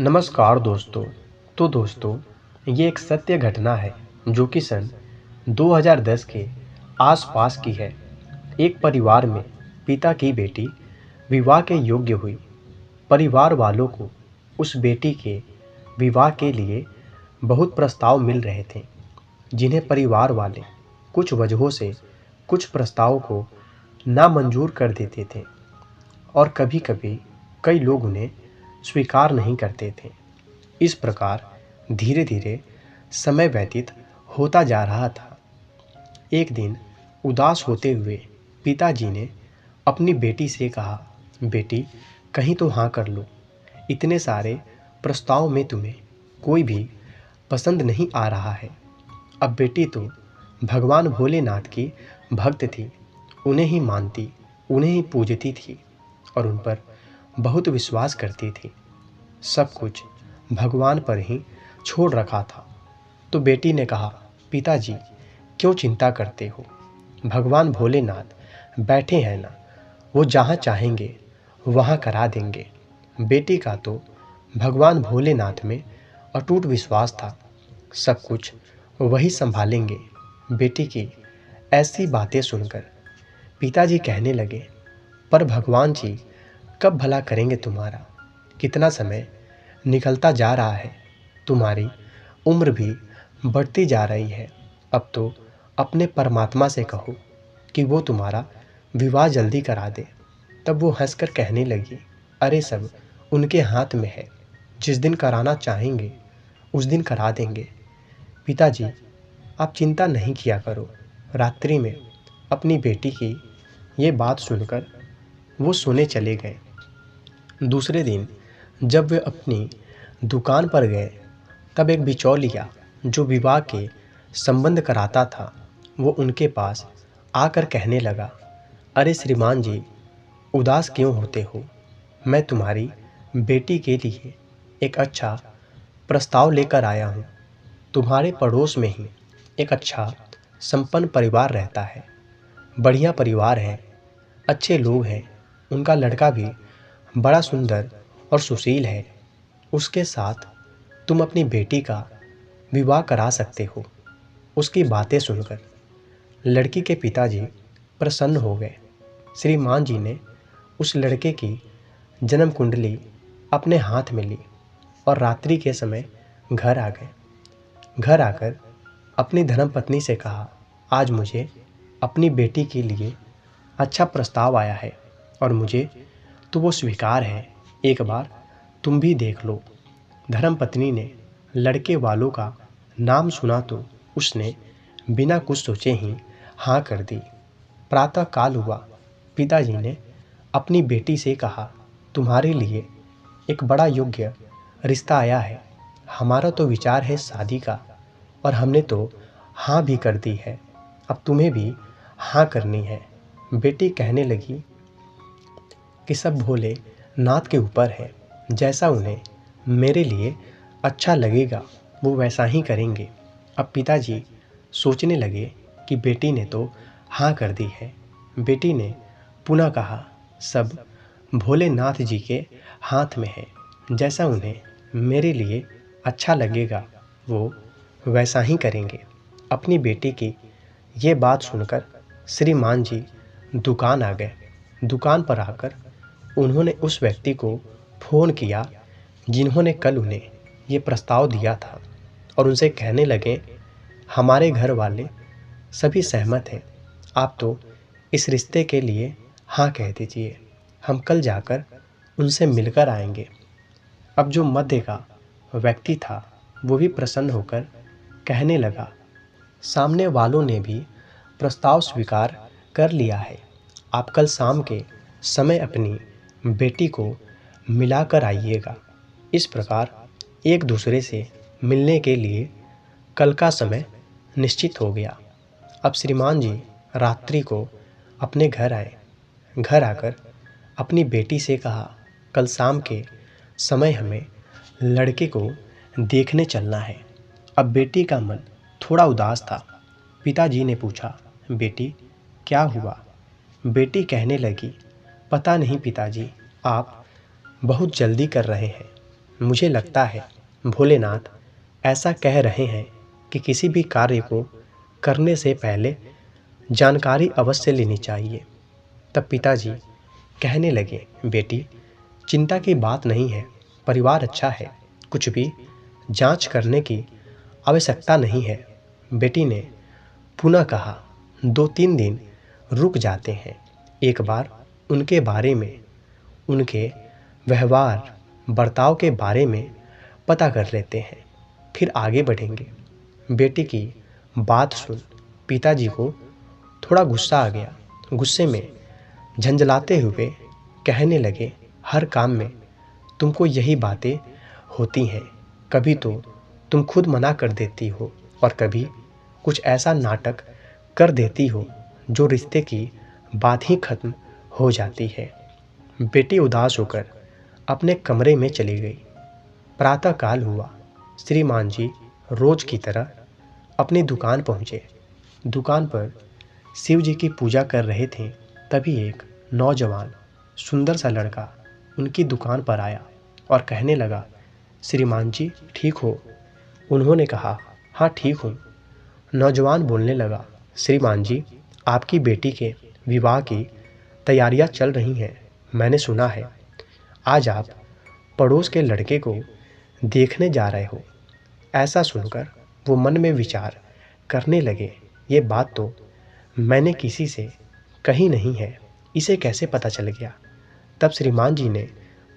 नमस्कार दोस्तों। तो दोस्तों, ये एक सत्य घटना है जो कि सन 2010 के आसपास की है। एक परिवार में पिता की बेटी विवाह के योग्य हुई। परिवार वालों को उस बेटी के विवाह के लिए बहुत प्रस्ताव मिल रहे थे, जिन्हें परिवार वाले कुछ वजहों से कुछ प्रस्तावों को नामंजूर कर देते थे और कभी-कभी कई लोग उन्हें स्वीकार नहीं करते थे। इस प्रकार धीरे-धीरे समय व्यतीत होता जा रहा था। एक दिन उदास होते हुए पिताजी ने अपनी बेटी से कहा, बेटी, कहीं तो हाँ कर लो। इतने सारे प्रस्ताव में तुम्हें कोई भी पसंद नहीं आ रहा है। अब बेटी तो भगवान भोलेनाथ की भक्त थी, उन्हें ही मानती, उन्हें ही पूजती थी और उन पर बहुत विश्वास करती थी। सब कुछ भगवान पर ही छोड़ रखा था। तो बेटी ने कहा, पिताजी, क्यों चिंता करते हो? भगवान भोलेनाथ बैठे हैं ना, वो जहाँ चाहेंगे वहाँ करा देंगे। बेटी का तो भगवान भोलेनाथ में अटूट विश्वास था, सब कुछ वही संभालेंगे। बेटी की ऐसी बातें सुनकर पिताजी कहने लगे, पर भगवान जी कब भला करेंगे तुम्हारा? कितना समय निकलता जा रहा है, तुम्हारी उम्र भी बढ़ती जा रही है। अब तो अपने परमात्मा से कहो कि वो तुम्हारा विवाह जल्दी करा दे। तब वो हंसकर कहने लगी, अरे सब उनके हाथ में है, जिस दिन कराना चाहेंगे उस दिन करा देंगे। पिताजी, आप चिंता नहीं किया करो। रात्रि में अपनी बेटी की ये बात सुनकर वो सोने चले गए। दूसरे दिन जब वे अपनी दुकान पर गए, तब एक बिचौलिया जो विवाह के संबंध कराता था, वो उनके पास आकर कहने लगा, अरे श्रीमान जी, उदास क्यों होते हो? मैं तुम्हारी बेटी के लिए एक अच्छा प्रस्ताव लेकर आया हूँ। तुम्हारे पड़ोस में ही एक अच्छा संपन्न परिवार रहता है, बढ़िया परिवार है, अच्छे लोग हैं। उनका लड़का भी बड़ा सुंदर और सुशील है। उसके साथ तुम अपनी बेटी का विवाह करा सकते हो। उसकी बातें सुनकर लड़की के पिताजी प्रसन्न हो गए। श्रीमान जी ने उस लड़के की जन्म कुंडली अपने हाथ में ली और रात्रि के समय घर आ गए। घर आकर अपनी धर्मपत्नी से कहा, आज मुझे अपनी बेटी के लिए अच्छा प्रस्ताव आया है और मुझे तो वो स्वीकार है। एक बार तुम भी देख लो। धर्मपत्नी ने लड़के वालों का नाम सुना तो उसने बिना कुछ सोचे ही हाँ कर दी। प्रातः काल हुआ। पिताजी ने अपनी बेटी से कहा, तुम्हारे लिए एक बड़ा योग्य रिश्ता आया है। हमारा तो विचार है शादी का और हमने तो हाँ भी कर दी है। अब तुम्हें भी हाँ करनी है। बेटी कहने लगी कि सब भोले नाथ के ऊपर है, जैसा उन्हें मेरे लिए अच्छा लगेगा वो वैसा ही करेंगे। अब पिताजी सोचने लगे कि बेटी ने तो हाँ कर दी है। बेटी ने पुनः कहा, सब भोलेनाथ जी के हाथ में है, जैसा उन्हें मेरे लिए अच्छा लगेगा वो वैसा ही करेंगे। अपनी बेटी की ये बात सुनकर श्रीमान जी दुकान आ गए। दुकान पर आकर उन्होंने उस व्यक्ति को फ़ोन किया जिन्होंने कल उन्हें ये प्रस्ताव दिया था और उनसे कहने लगे, हमारे घर वाले सभी सहमत हैं। आप तो इस रिश्ते के लिए हाँ कह दीजिए। हम कल जाकर उनसे मिलकर आएंगे। अब जो मध्य का व्यक्ति था वो भी प्रसन्न होकर कहने लगा, सामने वालों ने भी प्रस्ताव स्वीकार कर लिया है। आप कल शाम के समय अपनी बेटी को मिलाकर आइएगा। इस प्रकार एक दूसरे से मिलने के लिए कल का समय निश्चित हो गया। अब श्रीमान जी रात्रि को अपने घर आए। घर आकर अपनी बेटी से कहा, कल शाम के समय हमें लड़के को देखने चलना है। अब बेटी का मन थोड़ा उदास था। पिताजी ने पूछा, बेटी क्या हुआ? बेटी कहने लगी, पता नहीं पिताजी, आप बहुत जल्दी कर रहे हैं। मुझे लगता है भोलेनाथ ऐसा कह रहे हैं कि किसी भी कार्य को करने से पहले जानकारी अवश्य लेनी चाहिए। तब पिताजी कहने लगे, बेटी चिंता की बात नहीं है, परिवार अच्छा है, कुछ भी जांच करने की आवश्यकता नहीं है। बेटी ने पुनः कहा, 2-3 दिन रुक जाते हैं, एक बार उनके बारे में, उनके व्यवहार बर्ताव के बारे में पता कर लेते हैं, फिर आगे बढ़ेंगे। बेटी की बात सुन पिताजी को थोड़ा गुस्सा आ गया। गुस्से में झंझलाते हुए कहने लगे, हर काम में तुमको यही बातें होती हैं, कभी तो तुम खुद मना कर देती हो और कभी कुछ ऐसा नाटक कर देती हो जो रिश्ते की बात ही खत्म हो जाती है। बेटी उदास होकर अपने कमरे में चली गई। प्रातःकाल हुआ। श्रीमान जी रोज की तरह अपनी दुकान पहुँचे। दुकान पर शिव जी की पूजा कर रहे थे। तभी एक नौजवान सुंदर सा लड़का उनकी दुकान पर आया और कहने लगा, श्रीमान जी ठीक हो? उन्होंने कहा, हाँ ठीक हूँ। नौजवान बोलने लगा, श्रीमान जी आपकी बेटी के विवाह की तैयारियां चल रही हैं, मैंने सुना है। आज आप पड़ोस के लड़के को देखने जा रहे हो। ऐसा सुनकर वो मन में विचार करने लगे, ये बात तो मैंने किसी से कही नहीं है, इसे कैसे पता चल गया? तब श्रीमान जी ने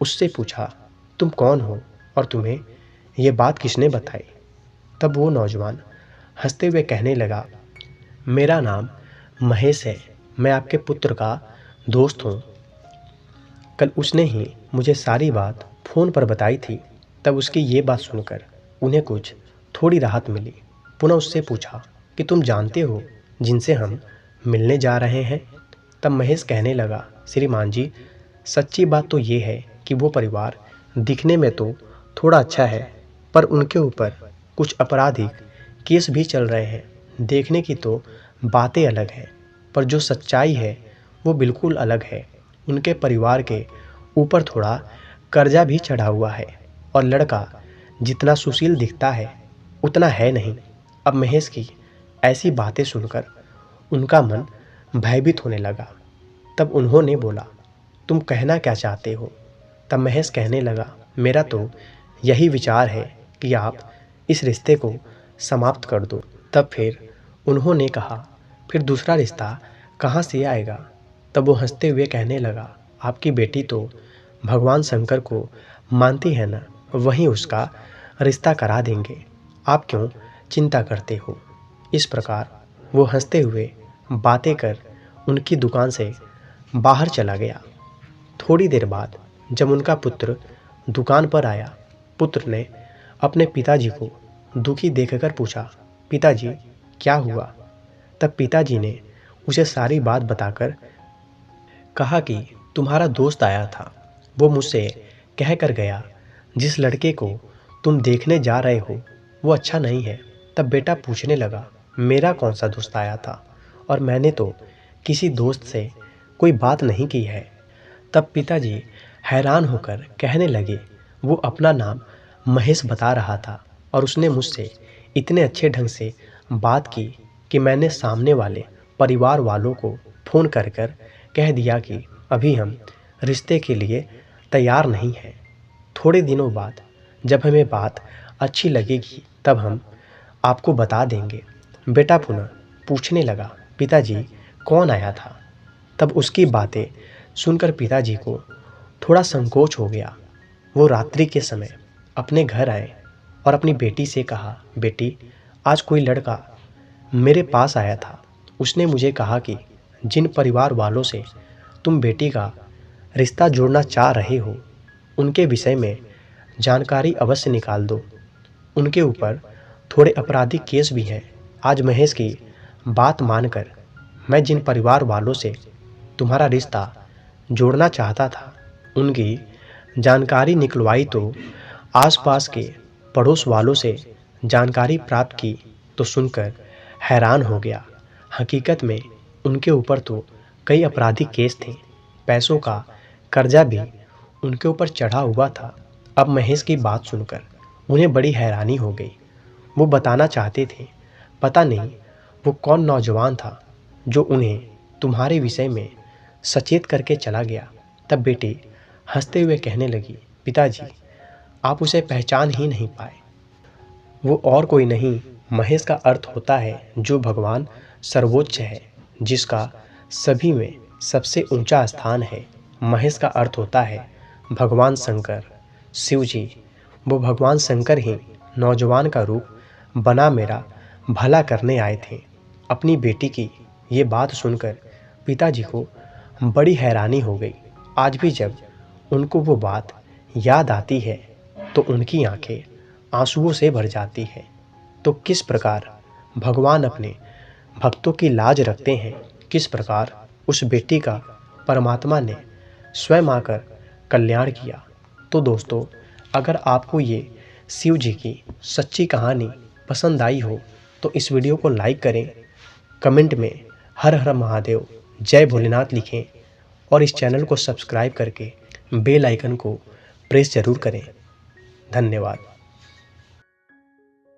उससे पूछा, तुम कौन हो और तुम्हें ये बात किसने बताई? तब वो नौजवान हंसते हुए कहने लगा, मेरा नाम महेश है, मैं आपके पुत्र का दोस्त हूँ। कल उसने ही मुझे सारी बात फ़ोन पर बताई थी। तब उसकी ये बात सुनकर उन्हें कुछ थोड़ी राहत मिली। पुनः उससे पूछा कि तुम जानते हो जिनसे हम मिलने जा रहे हैं? तब महेश कहने लगा, श्रीमान जी सच्ची बात तो ये है कि वो परिवार दिखने में तो थोड़ा अच्छा है, पर उनके ऊपर कुछ आपराधिक केस भी चल रहे हैं। देखने की तो बातें अलग हैं, पर जो सच्चाई है वो बिल्कुल अलग है। उनके परिवार के ऊपर थोड़ा कर्जा भी चढ़ा हुआ है और लड़का जितना सुशील दिखता है उतना है नहीं। अब महेश की ऐसी बातें सुनकर उनका मन भयभीत होने लगा। तब उन्होंने बोला, तुम कहना क्या चाहते हो? तब महेश कहने लगा, मेरा तो यही विचार है कि आप इस रिश्ते को समाप्त कर दो। तब फिर उन्होंने कहा, फिर दूसरा रिश्ता कहाँ से आएगा? तब वो हंसते हुए कहने लगा, आपकी बेटी तो भगवान शंकर को मानती है ना, वहीं उसका रिश्ता करा देंगे, आप क्यों चिंता करते हो? इस प्रकार वो हंसते हुए बातें कर उनकी दुकान से बाहर चला गया। थोड़ी देर बाद जब उनका पुत्र दुकान पर आया, पुत्र ने अपने पिताजी को दुखी देखकर पूछा, पिताजी क्या हुआ? तब पिताजी ने उसे सारी बात बताकर कहा कि तुम्हारा दोस्त आया था, वो मुझसे कह कर गया जिस लड़के को तुम देखने जा रहे हो वो अच्छा नहीं है। तब बेटा पूछने लगा, मेरा कौन सा दोस्त आया था और मैंने तो किसी दोस्त से कोई बात नहीं की है। तब पिताजी हैरान होकर कहने लगे, वो अपना नाम महेश बता रहा था और उसने मुझसे इतने अच्छे ढंग से बात की कि मैंने सामने वाले परिवार वालों को फ़ोन कर कर कह दिया कि अभी हम रिश्ते के लिए तैयार नहीं हैं। थोड़े दिनों बाद जब हमें बात अच्छी लगेगी तब हम आपको बता देंगे। बेटा पुनः पूछने लगा, पिताजी कौन आया था? तब उसकी बातें सुनकर पिताजी को थोड़ा संकोच हो गया। वो रात्रि के समय अपने घर आए और अपनी बेटी से कहा, बेटी आज कोई लड़का मेरे पास आया था, उसने मुझे कहा कि जिन परिवार वालों से तुम बेटी का रिश्ता जोड़ना चाह रहे हो उनके विषय में जानकारी अवश्य निकाल दो, उनके ऊपर थोड़े आपराधिक केस भी हैं। आज महेश की बात मानकर मैं जिन परिवार वालों से तुम्हारा रिश्ता जोड़ना चाहता था उनकी जानकारी निकलवाई तो आसपास के पड़ोस वालों से जानकारी प्राप्त की तो सुनकर हैरान हो गया। हकीकत में उनके ऊपर तो कई आपराधिक केस थे, पैसों का कर्जा भी उनके ऊपर चढ़ा हुआ था। अब महेश की बात सुनकर उन्हें बड़ी हैरानी हो गई। वो बताना चाहते थे, पता नहीं वो कौन नौजवान था जो उन्हें तुम्हारे विषय में सचेत करके चला गया। तब बेटी हंसते हुए कहने लगी, पिताजी आप उसे पहचान ही नहीं पाए। वो और कोई नहीं, महेश का अर्थ होता है जो भगवान सर्वोच्च है, जिसका सभी में सबसे ऊंचा स्थान है। महेश का अर्थ होता है भगवान शंकर, शिव जी। वो भगवान शंकर ही नौजवान का रूप बना मेरा भला करने आए थे। अपनी बेटी की ये बात सुनकर पिताजी को बड़ी हैरानी हो गई। आज भी जब उनको वो बात याद आती है तो उनकी आंखें आंसुओं से भर जाती है। तो किस प्रकार भगवान अपने भक्तों की लाज रखते हैं, किस प्रकार उस बेटी का परमात्मा ने स्वयं आकर कल्याण किया। तो दोस्तों, अगर आपको ये शिव जी की सच्ची कहानी पसंद आई हो तो इस वीडियो को लाइक करें, कमेंट में हर हर महादेव जय भोलेनाथ लिखें और इस चैनल को सब्सक्राइब करके बेल आइकन को प्रेस ज़रूर करें। धन्यवाद।